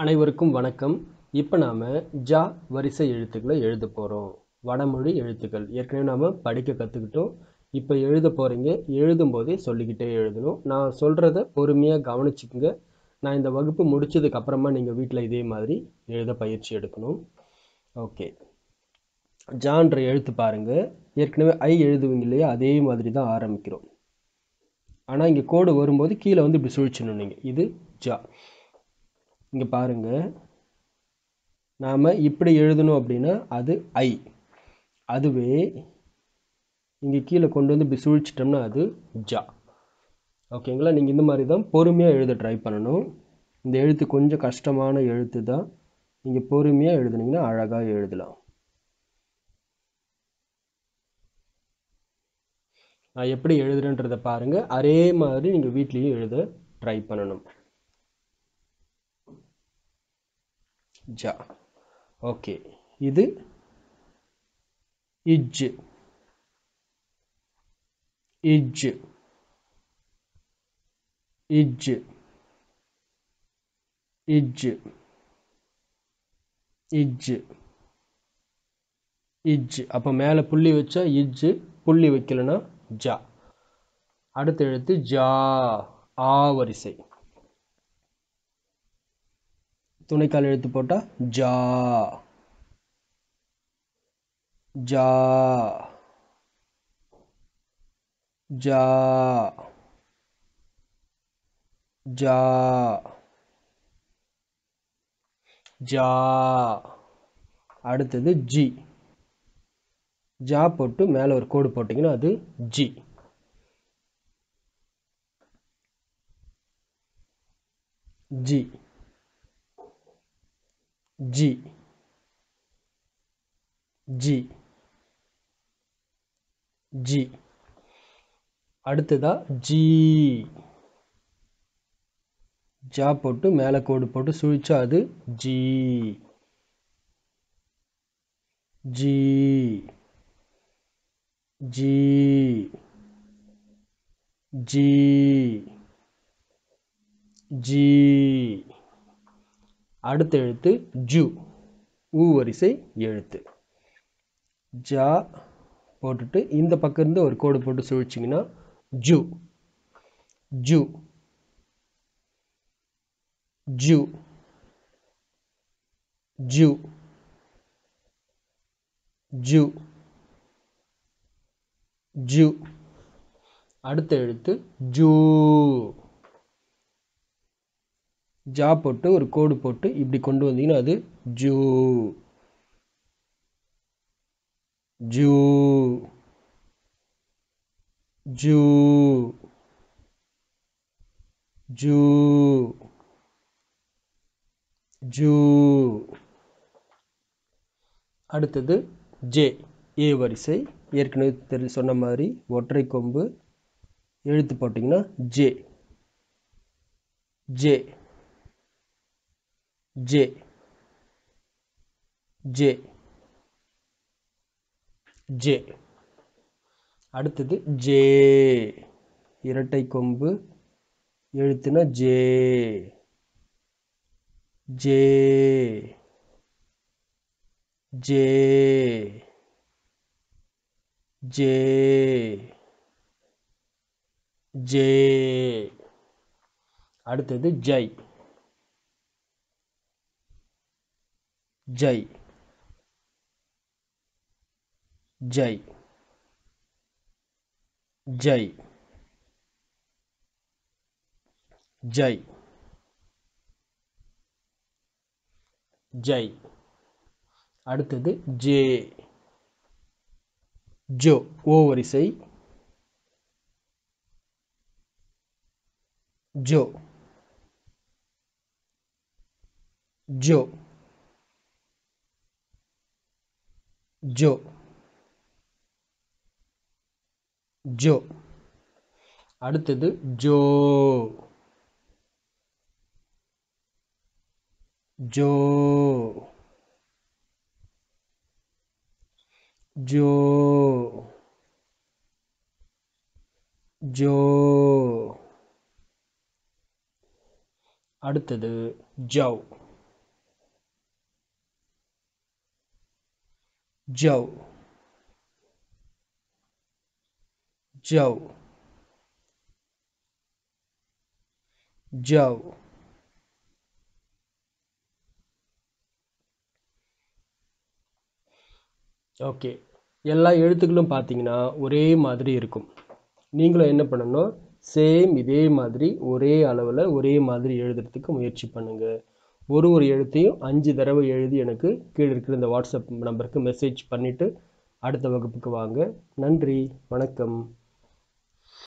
அனைவருக்கும் வணக்கம். இப்போ நாம ஜா வரிசை எழுத்துக்களை எழுத போகிறோம். வடமொழி எழுத்துக்கள் ஏற்கனவே நாம் படிக்க கற்றுக்கிட்டோம். இப்போ எழுத போகிறீங்க. எழுதும்போதே சொல்லிக்கிட்டே எழுதணும். நான் சொல்கிறத பொறுமையாக கவனிச்சுக்குங்க. நான் இந்த வகுப்பு முடிச்சதுக்கு அப்புறமா நீங்கள் வீட்டில் இதே மாதிரி எழுத பயிற்சி எடுக்கணும். ஓகே, ஜான்ற எழுத்து பாருங்க. ஏற்கனவே ஐ எழுதுவீங்க இல்லையா, அதே மாதிரி தான் ஆரம்பிக்கிறோம். ஆனால் இங்கே கோடு வரும்போது கீழே வந்து இப்படி சுழிச்சிடணும். நீங்கள் இது ஜா. இங்கே பாருங்க, நாம் இப்படி எழுதணும் அப்படின்னா அது ஐ. அதுவே இங்கே கீழே கொண்டு வந்து இப்படி சுழிச்சிட்டோம்னா அது ஜா. ஓகேங்களா? நீங்கள் இந்த மாதிரி தான் பொறுமையாக எழுத ட்ரை பண்ணணும். இந்த எழுத்து கொஞ்சம் கஷ்டமான எழுத்து தான். நீங்கள் பொறுமையாக எழுதுனீங்கன்னா அழகாக எழுதலாம். நான் எப்படி எழுதுறேன்றதை பாருங்கள். அதே மாதிரி நீங்கள் வீட்லேயும் எழுத ட்ரை பண்ணணும். ஜா. ஓகே, இது இஜ். இஜ் இஜ் இஜ் இஜ் இஜ். அப்போ மேலே புள்ளி வச்சா இஜ், புள்ளி வைக்கலனா ஜா. அடுத்த எழுத்து ஜா. ஆ வரிசை. துணைக்கால் எழுத்து போட்டா ஜா. ஜா ஜா ஜா ஜா. அடுத்தது ஜி. ஜா போட்டு மேலே ஒரு கோடு போட்டிங்கன்னா அது G. G G G G. அடுத்ததா ஜி. ஜா போட்டு மேலே கோடு போட்டு சுழிச்சா அது G. G G G G. அடுத்த எழுத்து ஜு. ஊ வரிசை எழுத்து. ஜா போட்டுட்டு இந்த பக்கம் இருந்து ஒரு கோடு போட்டு சுழிச்சிங்கன்னா ஜு. ஜு ஜு ஜு ஜு ஜு. அடுத்த எழுத்து ஜூ. ஜா போட்டு ஒரு கோடு போட்டு இப்படி கொண்டு வந்தீங்கன்னா அது ஜூ. ஜூ ஜூ ஜூ ஜூ. அடுத்தது ஜே. ஏ வரிசை. ஏற்கனவே சொன்ன மாதிரி ஒற்றை கொம்பு எழுத்து போட்டிங்கன்னா ஜே. ஜே ஜே ஜே ஜே. அடுத்தது ஜே. இரட்டை கொம்பு எழுத்துனா ஜே. ஜே ஜே ஜே ஜே. அடுத்தது ஜை. ஜை ஜை ஜை ஜை ஜை. அடுத்தது ஜே. ஜோ. ஓ வரிசை. Joe Joe Joe Joe. அடுத்தது ஜோ. Joe Joe Joe. அடுத்தது ஜவ். ஜவ் ஜவ் ஜவ். ஓகே, எல்லா எழுத்துக்களும் பார்த்தீங்கன்னா ஒரே மாதிரி இருக்கும். நீங்களும் என்ன பண்ணணும், சேம் இதே மாதிரி ஒரே அளவில் ஒரே மாதிரி எழுதுறதுக்கு முயற்சி பண்ணுங்க. ஒரு ஒரு எழுத்தையும் 5 தடவை எழுதி எனக்கு கீழே இருக்கிற இந்த வாட்ஸ்அப் நம்பருக்கு மெசேஜ் பண்ணிவிட்டு அடுத்த வகுப்புக்கு வாங்க. நன்றி, வணக்கம்.